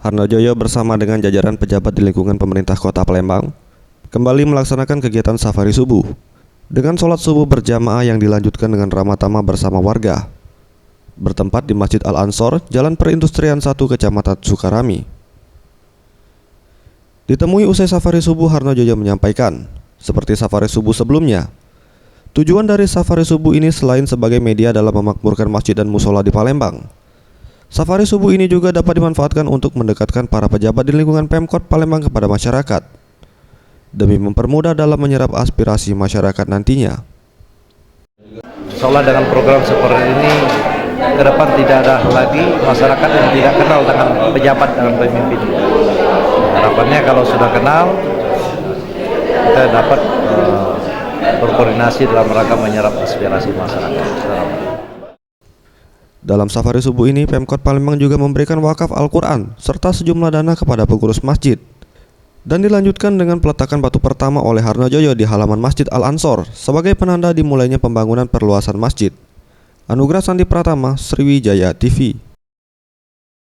Harnojoyo bersama dengan jajaran pejabat di lingkungan pemerintah Kota Palembang kembali melaksanakan kegiatan safari subuh dengan sholat subuh berjamaah yang dilanjutkan dengan ramah tamah bersama warga bertempat di Masjid Al-Ansor, Jalan Perindustrian 1, Kecamatan Sukarami. Ditemui usai safari subuh, Harnojoyo menyampaikan, seperti safari subuh sebelumnya, tujuan dari safari subuh ini selain sebagai media dalam memakmurkan masjid dan musola di Palembang, safari subuh ini juga dapat dimanfaatkan untuk mendekatkan para pejabat di lingkungan Pemkot Palembang kepada masyarakat demi mempermudah dalam menyerap aspirasi masyarakat nantinya. Seolah dengan program seperti ini ke depan tidak ada lagi masyarakat yang tidak kenal dengan pejabat dan pemimpin. Harapannya kalau sudah kenal, kita dapat berkoordinasi dalam rangka menyerap aspirasi masyarakat. Dalam safari subuh ini, Pemkot Palembang juga memberikan wakaf Al-Quran serta sejumlah dana kepada pengurus masjid. Dan dilanjutkan dengan peletakan batu pertama oleh Harnojoyo di halaman Masjid Al-Ansor sebagai penanda dimulainya pembangunan perluasan masjid. Anugrah Sandi Pratama, Sriwijaya TV.